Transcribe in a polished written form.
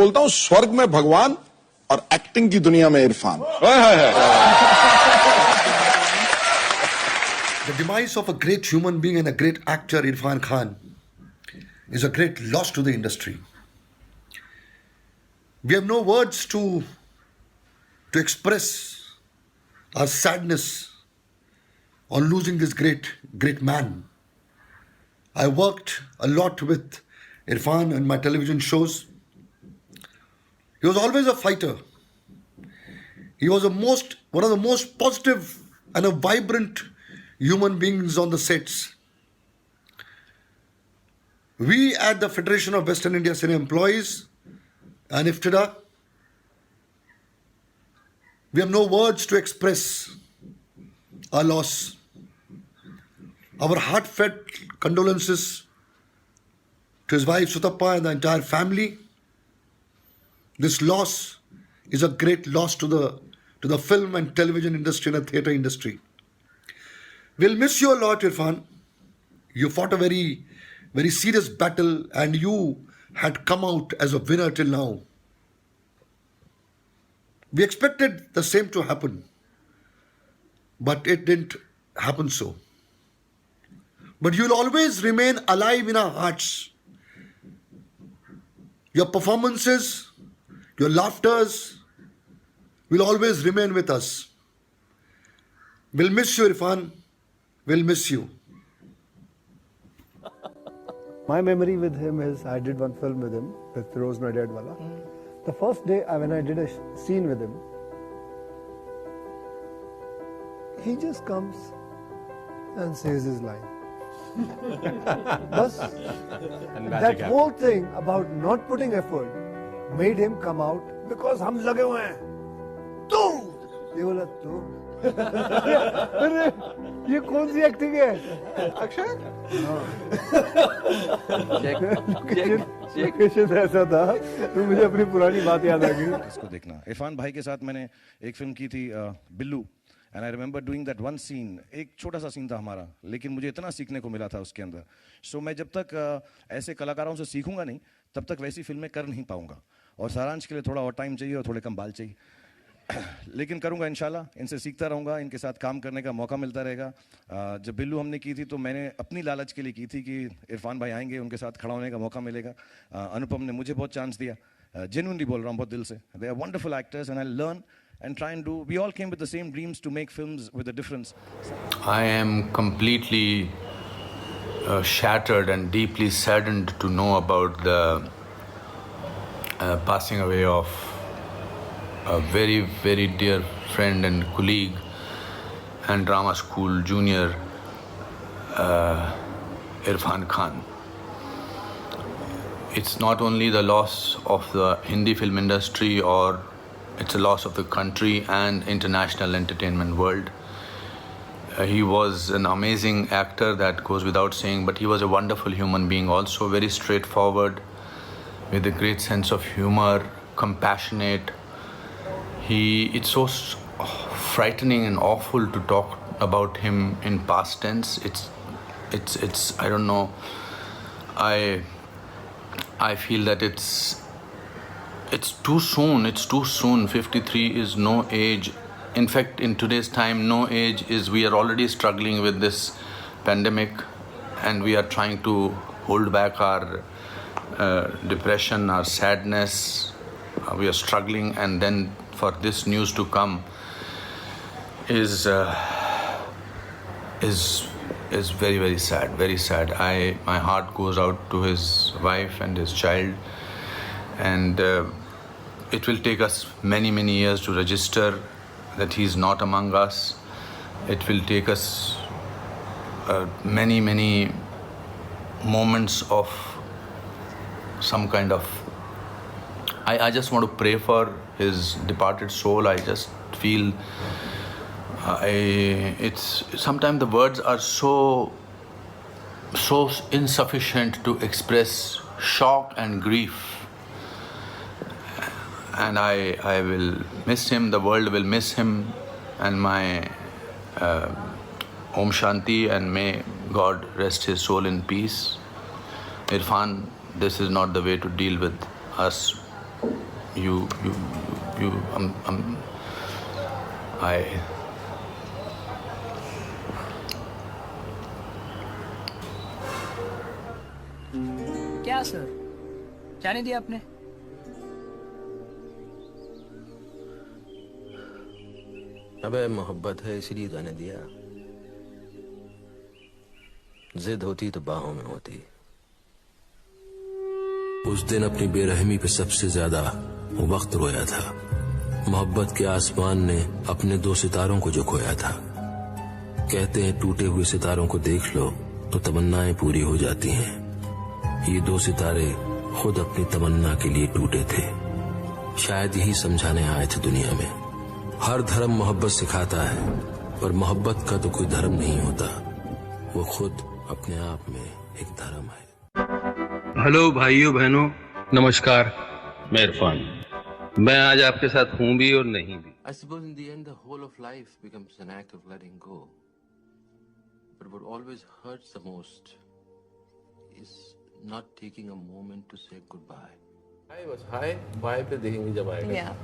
बोलता हूं स्वर्ग में भगवान और एक्टिंग की दुनिया में Irfan. The demise of a great human being and a great actor, Irfan Khan, is a great loss to the industry. We have no words to express our sadness on losing this great man. I worked a lot with Irfan in my television shows. He was always a fighter. He was one of the most positive and a vibrant human beings on the sets. We at the Federation of Western India Cinema Employees and IFTDA, we have no words to express our loss. Our heartfelt condolences to his wife Sutappa and the entire family. This loss is a great loss to the film and television industry and the theatre industry. We'll miss you a lot, Irfan. You fought a very, very serious battle and you had come out as a winner till now. We expected the same to happen, but it didn't happen so. But you'll always remain alive in our hearts. Your performances, your laughters will always remain with us. We'll miss you, Irfan. We'll miss you. My memory with him is I did one film with him, with Rose My Dad Wala. The first day when I did a scene with him, he just comes and says his line. Bas, that whole thing about not putting effort made him come out because हम लगे हुए हैं. तू ये बोला तू अरे ये कौन सी एक्टिंग है अक्षय? लोकेशन ऐसा था तो मुझे अपनी पुरानी बात याद आ गई. इसको देखना. इरफान भाई के साथ मैंने एक फिल्म की थी Billu. And I remember doing that one scene. एक छोटा सा सीन था हमारा, लेकिन मुझे इतना सीखने को मिला था उसके अंदर. सो मैं जब तक ऐसे कलाकारों से सीखूंगा नहीं, तब तक वैसी फिल्में कर नहीं पाऊंगा. और सारांश के लिए थोड़ा और टाइम चाहिए और थोड़े कम बाल चाहिए. लेकिन करूंगा इंशाल्लाह. इनसे सीखता रहूंगा, इनके साथ काम करने का मौका मिलता रहेगा. जब बिल्लू हमने की थी तो मैंने अपनी लालच के लिए की थी कि इरफान भाई आएंगे, उनके साथ खड़ा होने का मौका मिलेगा. अनुपम ने मुझे बहुत चांस दिया. जेन्युइनली बोल रहा हूँ, बहुत दिल से. They are wonderful actors and I learn and try and do. We all came with the same dreams to make films with a difference. I am completely shattered and deeply saddened to know about the passing away of a very, very dear friend and colleague and drama school junior, Irfan Khan. It's not only the loss of the Hindi film industry, or it's a loss of the country and international entertainment world. He was an amazing actor, that goes without saying, but he was a wonderful human being also, very straightforward, with a great sense of humor, compassionate. It's so frightening and awful to talk about him in past tense. It's I don't know. I feel that it's too soon. It's too soon. 53 is no age. In fact, in today's time, no age is. We are already struggling with this pandemic, and we are trying to hold back our depression, our sadness. We are struggling, and then for this news to come is very, very sad. Very sad. My heart goes out to his wife and his child, and it will take us many, many years to register that he's not among us. It will take us many, many moments of some kind of. I just want to pray for his departed soul. I just feel it's sometimes the words are so insufficient to express shock and grief. And I will miss him, the world will miss him, and my Om Shanti, and may God rest his soul in peace. Irfan, this is not the way to deal with us. I क्या sir, जाने दिया आपने? अबे मोहब्बत है इसलिए जाने दिया। जिद होती तो बाहों में होती। उस दिन अपनी बेरहमी पे सबसे ज्यादा वक्त रोया था। मोहब्बत के आसमान ने अपने 2 सितारों को जो खोया था। कहते हैं टूटे हुए सितारों को देख लो तो तमन्नाएं पूरी हो जाती हैं। ये 2 सितारे खुद अपनी तमन्ना के लिए टूटे थे। शायद यही समझाने आए थे दुनिया में। हर धर्म मोहब्बत सिखाता है, पर मोहब्बत का तो कोई धर्म नहीं होता। वो खुद अपने आप में एक धर्म है। हेलो भाइयों बहनों, नमस्कार। मैं इरफान। मैं आज आपके साथ हूं भी और नहीं भी। I suppose in the end the whole of life becomes an act of letting go. But what always hurts the most is not taking a moment to say goodbye. Hi, बस हाय बाय पे देखेंगे जब आएगा। Yeah.